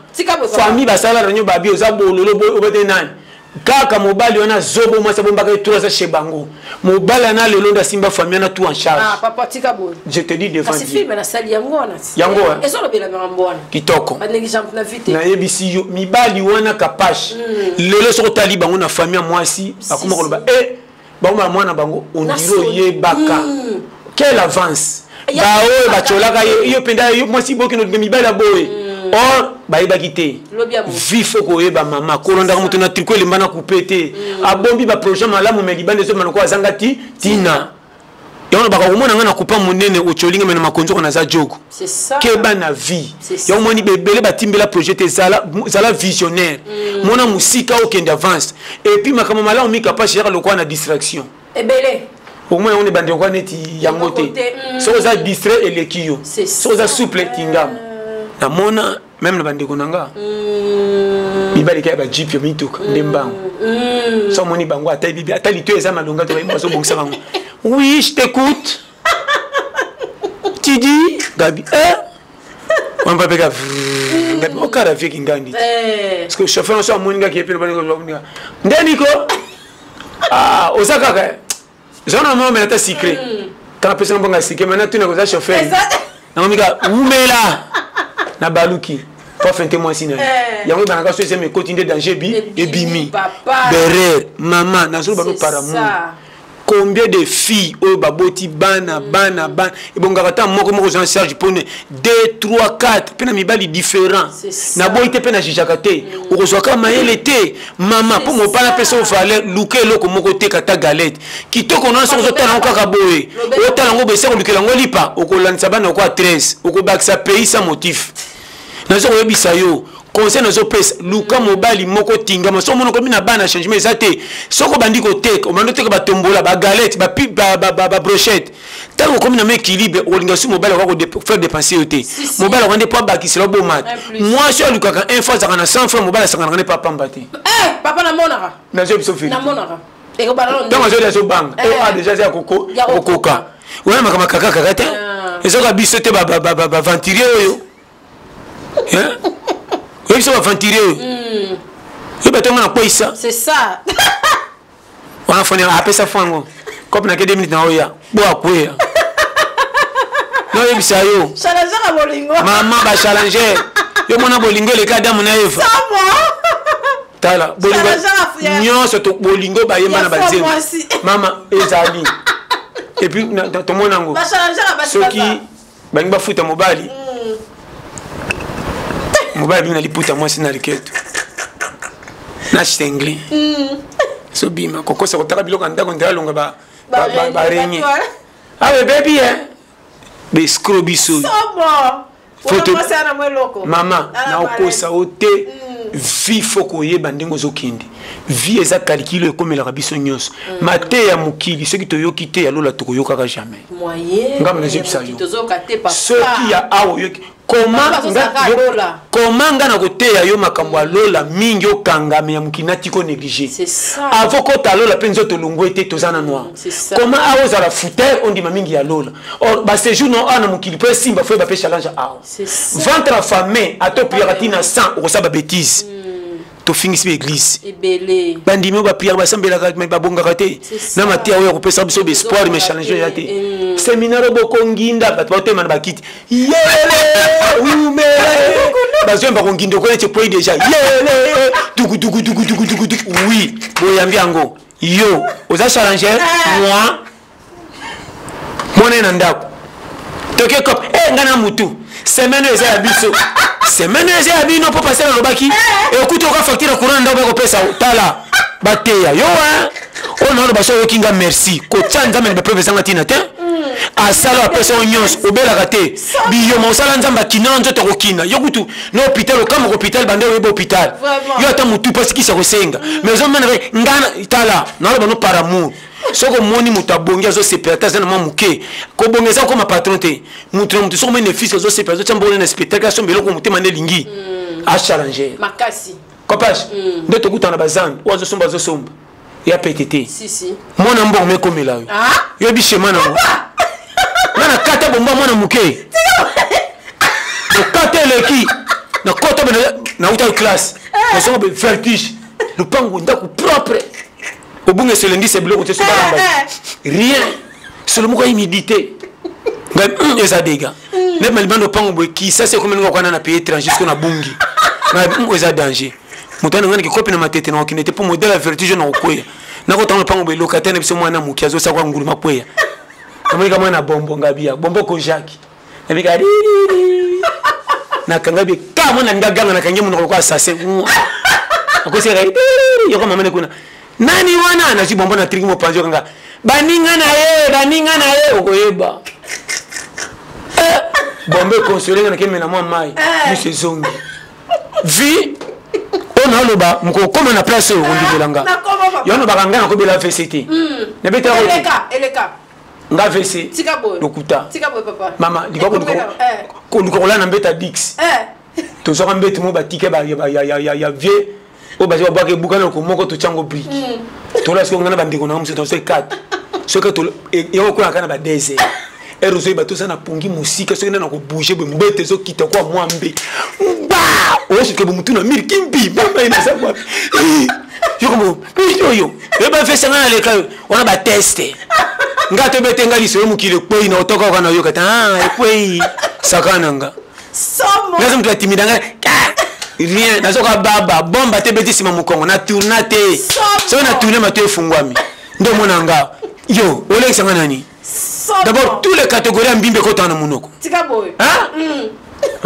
famille ba sala ranyo babi oza bololo obete nani kaka mobali wana zobo mwasa bomba ka 3 ans chez bango mobali na lelo nda simba famille na tout en charge papa tika bo je te dis devant Dieu film na sali yango wana eso lobela mambo wana kitoko ba exemple na vite na yebisi yo mibali wana kapache lelo so tali bango na famille mwasi akoma ko loba bango mwana bango ondiro yebaka quelle avance ba o ba cholaka yo penda yo mwasi boki no mibali aboye or baïba quitté vifo ko eba mama kolonda mutu na tricot le mbana coupé abombi ba projet malamu me libande so manoko azangati tina yona baka komona ngana coupa munene ocholinga mena makonzo na za jogo c'est ça keba na vie yo moni bebele batimbela projet zala visionnaire mona musika okende avance et puis makama malamu mika pas cher lokwa na distraction ebele au moins on est bandé quoi neti yangote so za distrait et lekio so za souple tingam na mona même le bande konanga bibali kaya ba jeep yo mituka ndembango so moni bango ata bibi ata lito eza malonga to ba so bongisa bango oui je t'écoute tu dis Gabi on va pas Gabi au cara avec ngandi parce que chauffeur on so moni nga qui pe ba ndeniko osaka ka zona mo mais ata secret quand personne bonga secret maintenant tu ne chauffeur na mika umela na baluki pas fin témoin sina yango banaka so me continuer danger bi et bimi berer maman na zo bano para mu combien de filles au baboti bana et bon garata moko en charge pour 2 3 4 pena mibali différent na boite pena jijakate o rezoka mayele te maman pour mo pas la personne fallait luke loko moko te kata galette kitoko na so zotala nkaka boye o tala ngo bese ko luke lango lipa o ko lanisa bana ko 13 o ko bakisa pays sans motif na zo yebisa yo conseil nazo pesa luka mobali moko tingama so mono ko mina bana changement ezate soko bandi ko teka o mando teka ba tombola ba galette ba brochette tango ko mina équilibre o linga su mobali ko faire dépenser yote mobali ko ndepo ba kiselo bo mat moi so luka ka 1 fois za kana 100 francs mobali sanga ne pas pambate papa na monaka na zo biso fili na monaka e ko balalo donc zo de so bang e déjà c'est koko koka ouais makama kaka te ezoka biso te ba ventilier oyo hein oui, ça va ventiler. Oui, mais tu as ça. C'est ça. On a fait après ça fango. Comme na 2 minutes na oya. Bo akwe. Non, il ça yo. Challenger à bolingo. Maman ba challenger. Yo mona bolingo le kada mona eva. Ça moi. Tala bolingo. Nyo so to bolingo ba yema na bazema. Maman ezali. Et puis dans ton monango. Ba challenger à ba. Soki ba ngba futa mobali. Mobile bina liputa moi sina liketo na chtengle so bima kokosa kotaka biloko ndako ndala longa ba renye awe baby be scrobiso Maman, na okosa ote vie faut koyeba ndenge ozokindi. Vie eza calcul comme la rabiso nyonso. Mate ya mukili ceux qui te yoki te alola to koyoka jamais. Moyen. Ngam na jipsa yo. Ceux qui a awo yoki comment nga na koteya yo makambo alola mingi okangame ya mukinati ko négliger. C'est ça. Avant ko talola penzo to longo ete tozana noir. Comment awo za la fouter on dit mamingi ya lola. Or ba séjour non ana mukili pe simba fo ba pe challenge awo. Ventre affamé à to prière tina 100 o sa ba bêtise. To finisi l'église. Ebele. Bandimi ba prière ba sambela ka ba bonga kate. Na matia oyo ko pesa biso be espoir me challenge ya te. Séminaire boko nginda ba to te man ba kiti. Yele! Ume! Ba zo ba ngindo ko ete point déjà. Yele! Dugu. Oui, boyambi yango. Yo, oza challenger moi. Mona na ndako. Toke kop. Ngana mutu. Semaine eza ya biso. Semaine eza ya bino po passer na lobaki. Écoute oka facture courant ndako ko pesa tala. Bateya yo on a le baso yo kinga merci. Ko tsanza men be preuve zanga tina te. Asala pesa nyons obela kate. Biyo mo sala nzamba kinanzo to kokina. Yo kutu no hôpital comme hôpital bande yo hôpital. Yo ata mutu parce ki sa kosenga. Mais on mena ngana tala. Na lo bano par amour. Soko moni mutabongi azo sepeta zana mamuke ko bongeza ko ma patron te mutu soko mene fils azo sepeta zo tambona na spectacle so mbelo ko mutema ne lingi a challenger makasi kopage ndeto kutana bazan ozo somba zo somba ya PTT si mona mbongo me komela yo yo bi chema na mo na kata bomba mona muke o kata leki na kota na uta classe na so be vertige le pango ndako propre. Au bout de ce lundi, c'est bleu, on te souvient rien. Seulement quoi humidité. Les adégats. Les malbans de pan qui ça c'est comme on a payé étranger jusqu'on a bungi. Les a danger. Mon temps on a qui copie dans ma tête non qui n'était pas modèle la vertige non quoi. Na ko tango pango be locataire biso mwana muki azo sakwa nguluma kweya. Kamika mwana bombo ngabia bombo ko Jacques. Nabika na kangabi kama na ngaganga na kange muno ko assassin. Akose rai yo kama mane kuna. Nani wana na chibombo na triki mo panjo kanga baninga na ye okoyeba bombe consoler na kemena mwa mai monsieur zongi vi on a loba mko koma na place o ndibelanga yono bakanga na ko bela VCT na beta eleka nga VC tika boy lokuta tika boy papa mama likoko ko lukola na beta dix to so kambe tumo batike ba ya vie o baje ba ke bukana ko moko to chango brick to la sko ngana bandeko na mse to se 4 ce que to yo ko akana ba deze erozo ba to sana pungi musika so ngana ko bouger be mbete zo kita kwa mwambe ba o se ke bu mutuna mir kimbi mama ina sa kwa yo como yo e ba fesa ngana le ka ona ba teste ngato bete ngali so mukile kwe ina otoka kana yo kata kwe sakananga somo ngazo mtu atimidanga rien nazoka baba bomba te beti sima mukongo na tournate so na tourner mato efungwami ndo mona nga yo ole sanga nani d'abord tous les catégories mbimbe ko tana munoko tika boy hein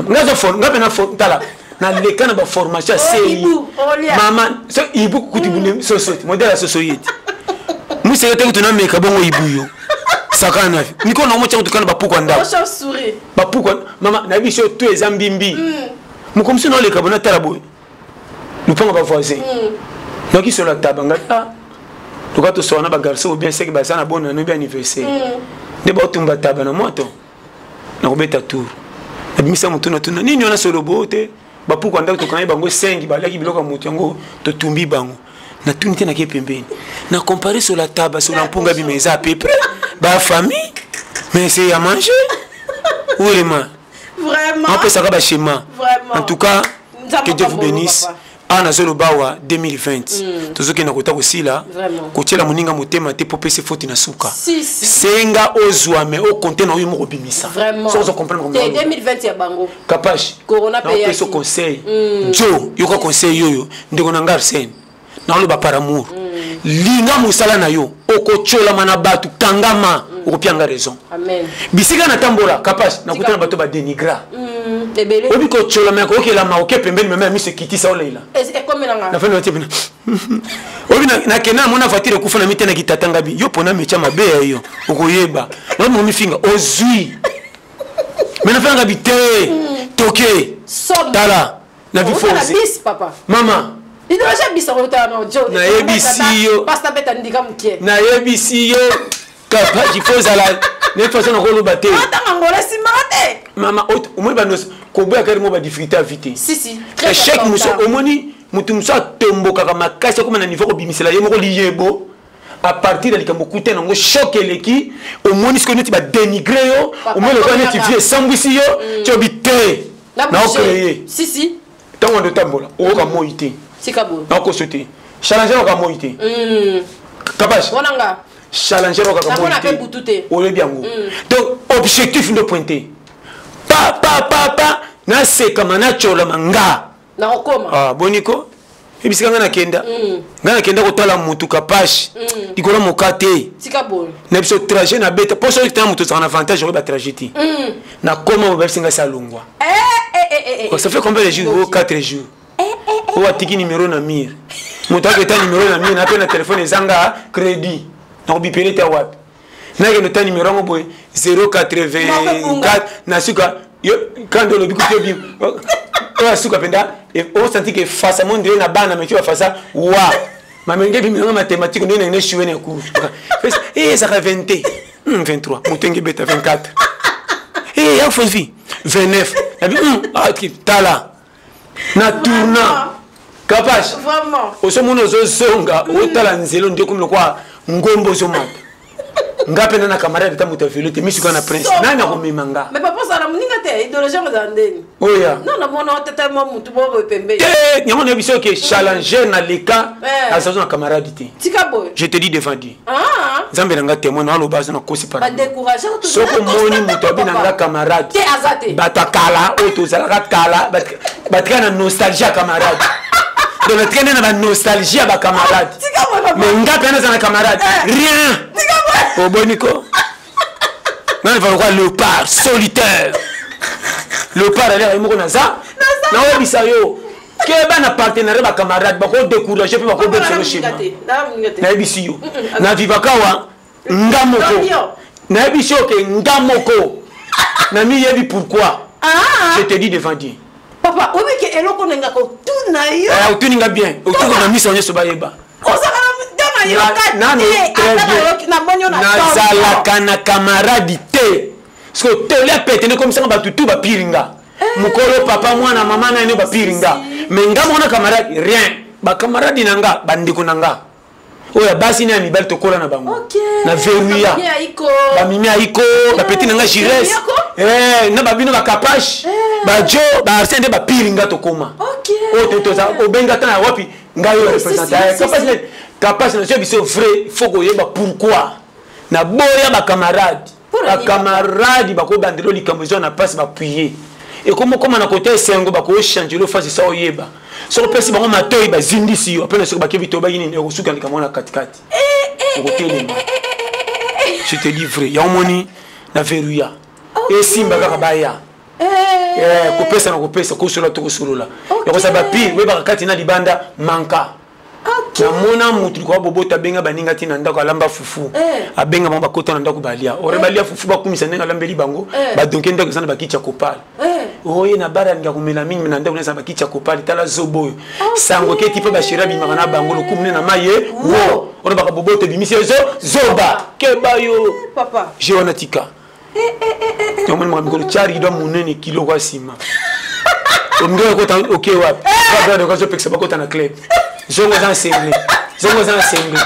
ngazo for ngape na for tala na leka na ba formation sei mama so ibu kutibune société modèle la société musi yote kutuna meka bongo ibu yo sakana niko na mo tsa kutukana ba pukwa ndao ba pukwa mama na biso tu ezambimbi comme si on les cabonats à la boue. Nous pouvons pas voisin. Donc ils sont la table. Tu vois, tu sois un garçon ou bien c'est que ça n'a bon anniversaire. Ne pas tomber à table dans moto. Na robeta tour. Na bimisa mutu na tuna. Nini ona solo bote. Ba pourquoi ndako to kanai bango 5 ba laki biloko mutu yango to tumbi bango. Na tunite na ke pembeni. Na comparer sur la table sur l'amponga bimeza à peu près. Ba famille. Mais c'est à manger. Où les mains? Vraiment. On peut savoir le schéma. En tout cas, que Dieu vous bénisse. En Azolo Bawa 2020. Tout ce qui est dans aussi là. Côté la moninga motema te popé se faute na suka. Senga ozwa mais au compter na yo mo bimisa. Vraiment. Sans comprendre comment. 2020 ya bango. Capage. Corona paye. Ce conseil. Jo, yo ko conseil yo ndeko na ngarsen. Na lo ba par amour. Linga musala na yo okochola mana batu kangama okopianga raison. Amen. Bisika na tambola capage na kutana bato ba denigra. Ebele. Obi ko chola me ko la ma oke pembeni meme mi se kitisa oleila. Et comme nanga. Na fena tebina. Obi na kena mona voiture kufa na mitena kitatanga bi. Yo pona mecha mabe yo. Okoyeba. Na mo mi finga ozui. Me na fanga bite. toke tala na bifoze papa mama idéologie bisa rota no jo na yebisi yo pasta beta ndika mukie na yebisi yo kapa jifoza la ne façon na kolo baté ata ngole simate mama au moins banos ko boya kare mo ba difficulté à vite si échec muso omoni mutu muso tomboka kama kasi comme na niveau ko bimisela ye moko liyebo à partir de likambo kute nango choquer leki omoni ce que nous ba dénigrer yo au moins le quoi ne tu vie sambwisi yo tu obité na créer si tango ndo tambola o ka moité sikabo na ko sauter challenger ka moité capable bonanga challenger ka moité o le biango donc objectif de pointer pa na se kama na chola manga na okoma ah boniko ebisika ngana kenda ko tala mutu kapashi dikola mokate sikabo na biso trajet na beta poso que mutu ça en avantage au ba tragédie na comment on va singa salungwa ça fait combien de jours 4 jours o atiki numéro na mire mutu aketa numéro na mire na pe na téléphone ezanga crédit na bipele ta wapi na ke nota numéro ngo boy 084 na suka yo quand le bikuto bi o suka penda o senti que face à mon dieu na bana mais tu vas faire ça wa mamenge bi minanga mathématique ndo ne chiwe ne cours ça fait 20 23 mutenge beta 24 ya faut vie 29 ah tala na tourna capable vraiment o so mono zo zonga o tala nzelo ndio comme le quoi ngombo zo mata ngape na camarade ta muta velote misiko na prince nani akomemanga mais papa ça na muninga te idéologie ngandeni oya non na mona tata mo mutu bobo pembe nyamo na biso ke challenger na leka asazo na camarade te tikabo je te dis devant Dieu Zambe nanga témoin na lo base na kosi par ba décourager to soko moni mutu abi nanga camarade te azate batakala o to zala kala batkana nostalgie camarade de notre traîner na nostalgie ba camarade mais ngape na za camarade rien oh boniko non il va voir léopard solitaire léopard a l'air moko na za na o bisayo ke ba na partenaire ba camarade ba ko décourager pe ba ko betselo chima na bisiyo na vivakawa ngamoko na bisiyo ke ngamoko na mi yebi pourquoi je te dis devant Dieu papa obi ke eloko nenga ko tuna yo tuninga bien autour na miso nyeso ba yeba nazalaka na camarade te parce que tole apetene comme ça batutu bapiringa mukolo papa mwana mama na ne bapiringa mais nga mona camarade rien ba camarade nanga bandiko nanga oya basi na mibali tokola na bango na veruya ba mimi aiko ba petit nanga jires na babino ba kapash ba jo ba arsende bapiringa tokoma o toza obenga tana wapi ngayo représenter capable na je biso vrai faut que yeba pourquoi na boya ba camarade ba ko bandelo likambo na passe ba puyer et comment na côté sengo ba ko changer le face ça oyeba so pesi ba ma toy ba zindisi après na so ba kevito ba yini ko suka likambo na katikati je te dis vrai ya omoni na veruya et simba ka baya ko pesa na ko pesa ko solo to ko solo la ya ko sa ba pire we ba kati na libanda manka na mona mutu ko bobota benga baninga tina ndako alamba fufu abenga mamba kota na ndako balia ore balia fufu bakumisa ndenga lambeli bango ba donke ndako sana bakicha kopal oye na bara nga kumela mingi na ndako na bakicha kopal tala zobo sango ke tipo ba shirabi makana bango lokumne na maye wo ore baka bobota bimisio zoba ke bayo papa je onatika to mon mo ko chari do munene kilo kwa sima ongo ko ta okay wapi ba do ko zo peksa bakota na club zongo za ensemble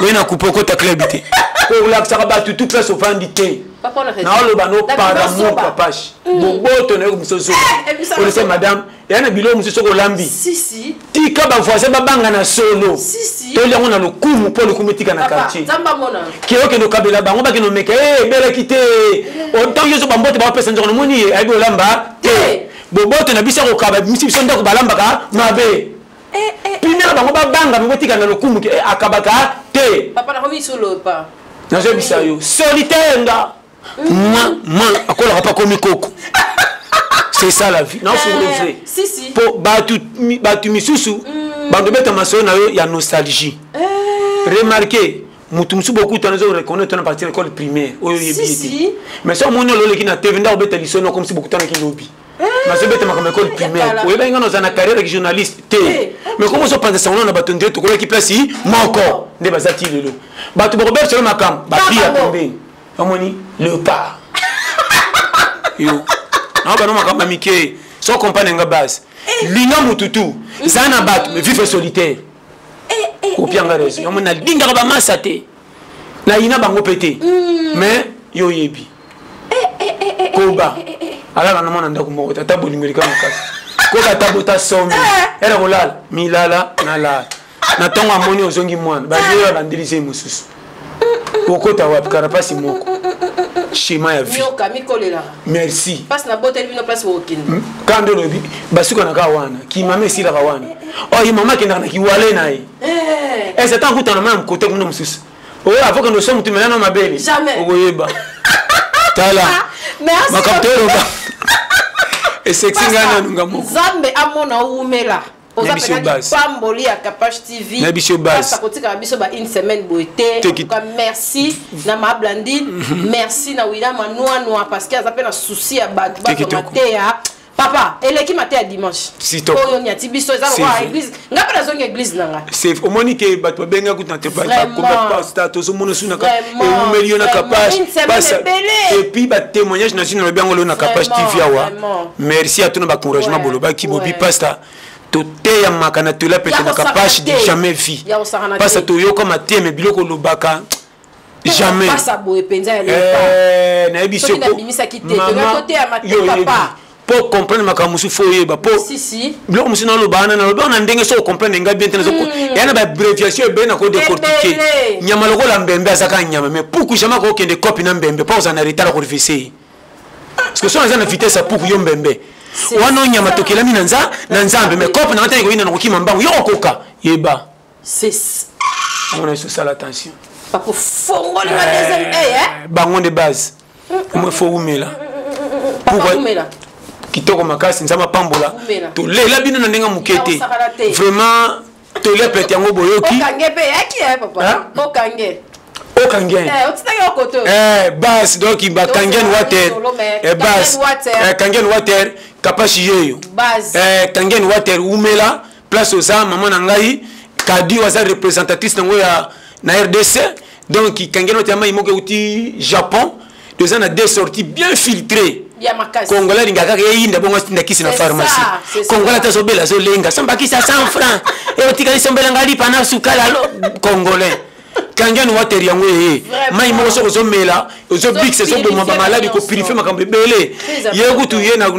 oui na kupoko ta clubité ko la ka ba tout place au vandité na lo ba no para mo papache boboto na ko misozo on sait madame ya na bilo misozo ko lambi si tika ba voisin ba banga na solo to le ngona lo kumu po lo kumitika na quartier zamba mona kio ke no kabela bango ba ke no meka bela kité on tant yo so ba mbote ba pesa nzono moni ay bo lamba te boboto na bisa ko kaba misiso ndako ba lamba ka mabe pina bango ba banga ngotika na lokumu ke akabaka te papa na komi solo pa na je bisa yo solitaire nga akola pas comme koko c'est ça la vie non c'est vrai si po batu misusu bando beta maso na yo ya nostalgie remarquez mutu musu beaucoup tana zo reconnaître na partir de l'école primaire oyo yebi mais ça mon lo le ki na TV nda obeta lisono comme si beaucoup tana ki lobi nazobeta makambo école primaire oyeba nga noza na carrière avec journaliste te mais comment so pensa sango na bato ndire tokolaki place moko nde baza ti lelo bato bakobeba solo makambo bapia pembeni omoni léopard yo na bano makambo ya mike so comprendre nga base linga mututu za na bato mais vivre solitaire kopianga reso omoni nalingaka bamasa te na ina bango pete mais yo yebi koba alala na mwana ndako moko tata bolingo lika makasi koka tabota somi era kolala milala nalala na ntongo amoni ozongi mwana bayeyo alandelise mosusu okota wapi karapasi moko schéma ya vie merci kando lobi basuka na ka wana kimama esilaka wana oyo mama akendaka na kiwale na ye ese ta nkutana mama mkote kuna mosusu oyo avoka ndo so mutu melana mabele okoyeba tala makaptero ba esexi ngana nunga moko Zambe amona umela pamboli ya Kapage TV pasa kotika biso ba une semaine boete merci na ma Blandine merci na William Noa parce que azape na souci ya bato matea papa eleki matea dimanche oyo nyati biso eza kwa église ngapa na zonga église nanga c'est au monique bato benga kuta te pas pasteur to zomono suna ka e million na Kapage et puis ba témoignage national bien ngolo na Kapage TV awa merci à tous nos encouragement boloba ki bobi pasteur te ya makana to la pete na Kapage de jamais vie parce que to yo comme até mais biloko lobaka jamais pasa boye penza ya na ebiso ko papa pour comprendre makamusu foye ba pour si biloko musu na lobana na lobana ndenge so comprendre nga bien tenazo yana ba abréviation be na ko décortiquer nyama loko la mbembe azaka nyama mais pourquoi jamais ko kende copie na mbembe pas en retard ko revisser parce que so na vitesse pour yo mbembe wana nyama tokelami na nzambe mais copie na tenge ko ina ko kima mbangu yo koka yeba c'est on a ça l'attention pas pour fongola na deuxième bango de base moi faut umela pourquoi umela kitoko makasi nzama pambola to lela bino na ndenga mukete vraiment to le pete yango boyoki okange pe yaki papa okange otitaki okoto bas donc ba kangen water bas kangen water Kapage yeyo kangen water umela place oza maman na ngai kadi waza représentatrice nango ya na RDC donc kangen water ma imoke uti Japon deux ans a deux sorties bien filtrées Congolais lingaka yinda bongo ndakisi na pharmacie Congolais tazobela zo lenga sambaki sa 100 francs et otikali sombela ngali pana sukala lo Congolais kangen water yango mai mo so zomela zo bix so bo mama maladi ko purifier makambe belé yegutu ye na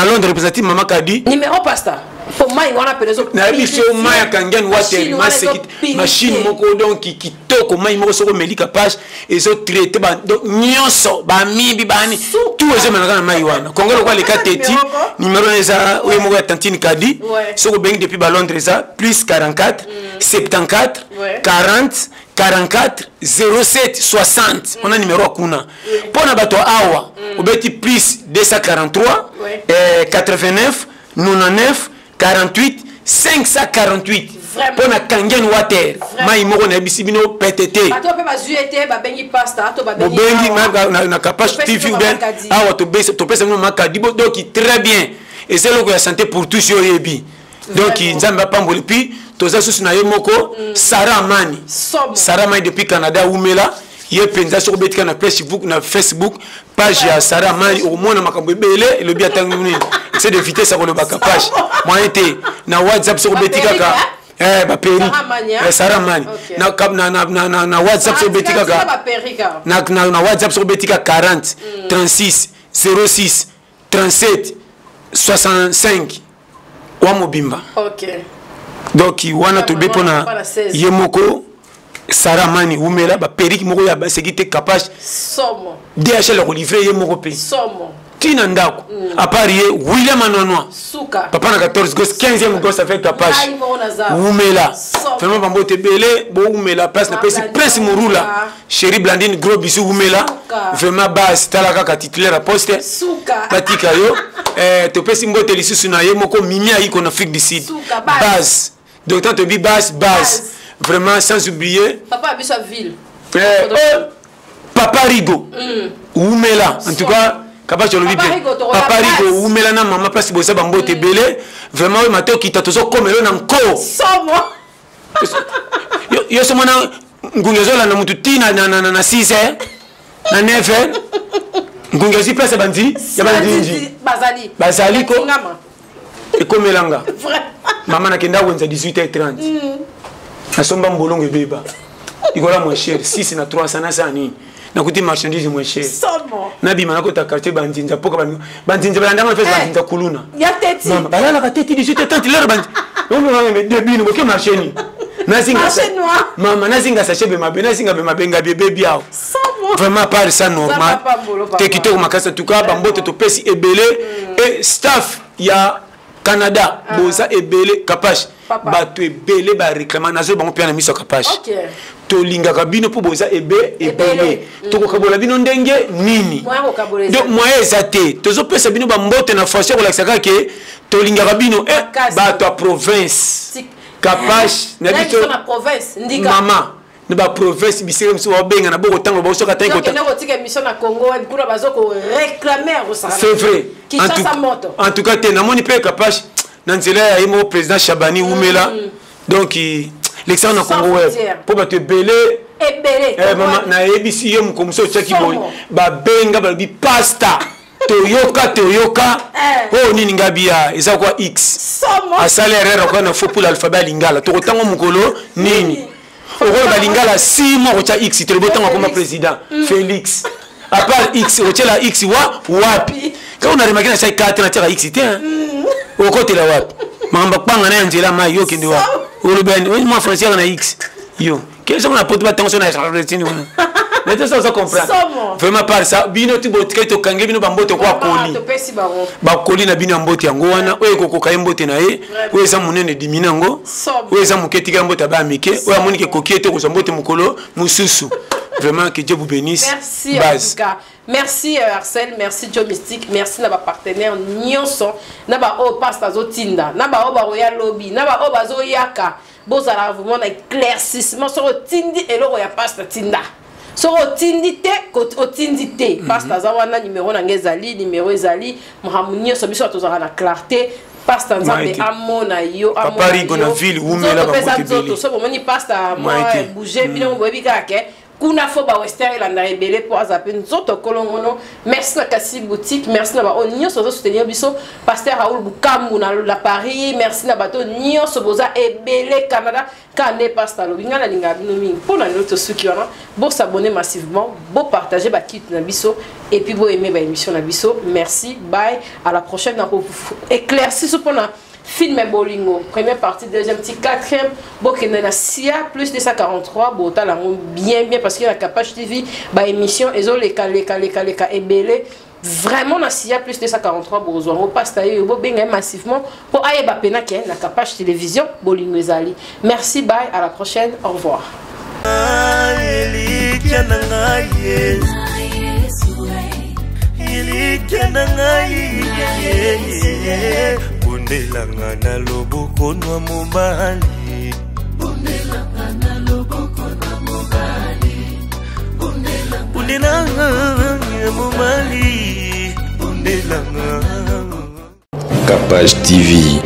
Londres représentative mama kadi numéro pasta pour mai wana perezo na biso mai kangen water masekit machine moko donc kitoko mai mo so ko meli Kapage et zo traiter ba donc nyonso ba mibi bani tout zo menaka na mai wana Congolais kwa le kateti numéro eza oyo moko ya tantine kadi so ko bengi depuis ba Londres ça plus 44 74 40 44 07 60 on a numéro kuna pona bato awa obeti plus 243 89 99 48 548 pona kangen water mai moko na bisibino PTT bato pe bazuete ba bengi pasta to ba bengi na Kapage TV ben awa to pesa no makadi donc très bien et c'est le santé pour tous yo yebi donc nzamba pamboli puis toza susu na yemoko Sarah Mani depuis Canada umela ye penza so betika na Facebook page ya Sarah Mani au moins na makambo belé le bien tangu nini c'est de vitesse ça ko le Kapage moi été na WhatsApp so betika ka ba peri Sarah Mani na WhatsApp so betika ka na WhatsApp so betika 40 36 06 37 65 wa mobimba donc wana to be pona yemoko Sarah Mani umela ba periki moko ya ba sécurité Kapage somo DHL ko livrer yemoko pe somo tina ndako à part ye William Anonoa suka papa na 14 gosse 15e gosse avec Kapage umela vraiment bambo te belé bo umela place na prince Murula chérie Blandine gros bisou umela vraiment base talaka ka titulaire à poste suka batika yo to pesi mbote lisusu na yemoko mimi aiko na Afrique du Sud base donc tant to bi base vraiment sans oublier papa biso ville Papa Rigo umela en tout cas Kapache olobi pe papa Rigo umela na mama place bosa bambote belé vraiment we mato kita tozo komelo na nko somo yo somo na ngungezola na mutu tina na 6 na 9 ngungezi place bandi ya bandi bazali ko ekomelanga mama na kenda wenza 18h30 asomba mbolongo beba ikola moins cher 6 na 300 na sani na kuti marchandise moins cher nabi manako ta quartier bandinja poka bandinja balanda na fes bandinja kuluna ya teti mama balala ka teti 18h30 lero bandi on me debut no ke marché ni nazinga mama nazinga sachet be mabe nazinga be mabenga bébé biao vraiment pas ça normal te kité ko makasa tuka bambote to pesi ebele et staff ya Canada boza ebele Kapache bato ebele ba réclama nazo bango pia na miso Kapache to linga kabino po boza ebele to ko kabola bino ndenge nini donc moyen ezate tozo pesa bino ba mbote na forcer ko laksaka ke to linga kabino bato a province Kapache na bito na province ndika mama ne ba province bisere mso benga na boko tango ba soka tango tango tika mission na Congo kuna bazoko réclamer c'est vrai en tout cas te na moni pe Kapache na nzela ya imo président Chabani Oumela donc l'exemple na Congo pour ba te belé mama na ebisi yo mkomso chaki boy ba benga ba bi pasta Toyoka oh nini ngabia eza kwa x a salaire ra kwa na fo pour l'alphabet lingala to tango mukolo nini oko ba lingala 6 mois cha x te botango comme président Félix à part x o la x wapi quand on a remarqué na 4 na tira x te oko te la wapi mamba panga na nzela ma yo kende wa o le ben moi français na x yo quels sont la pote attention na retini mais ça comprend vraiment par ça bino ti botika to kange bino bambote kwa koli ba koli na bino mbote yango wana oye kokoka mbote na ye oye sa munene diminango oye sa muketika mbote ba mike oye amoni ke kokiete ko mbote mukolo mususu vraiment que Dieu vous bénisse merci en tout cas merci Arsène merci Joe Mystique merci na ba partenaire nyonso na ba o pasta zo tinda na ba o ba royal lobby na ba o ba zo yaka bozala vraiment na éclaircissement sur tindi et loro ya pasta tinda so otindité otindité pasta za wana numéro na ngezali numéro ezali mohamunio so biso tozaka na clarté pasta nzambe amona yo Papa Rigo na ville umela ba kote so bomoni pasta moi bouger bino boyebi kake kuna fo ba western la na ebele po azape nzoto kolongono merci na kasi boutique merci na ba onyo so soutenir biso pasteur Raoul Bukambu na la Paris merci na bato nyo so boza ebele Canada kande pasteur lobinga na linga bino mingi pour na notre suki wana bo s'abonner massivement bo partager ba kit na biso et puis bo aimer ba émission na biso merci bye à la prochaine na éclairci so pona film Bolingo, première partie, deuxième partie, quatrième, Bokena na SIA plus 243, Bota bien parce que la Kapache TV, bah émission, Ezo leka ebele, vraiment na SIA plus 243, Bozoa, on passe taille, Bobenga massivement pour aye ba pena qui la Kapache télévision, Bolingo ezali. Merci, bye, à la prochaine, au revoir. Bundelanga na loboko na mobali bundelanga na loboko na mobali bundelanga na mobali bundelanga Kapache TV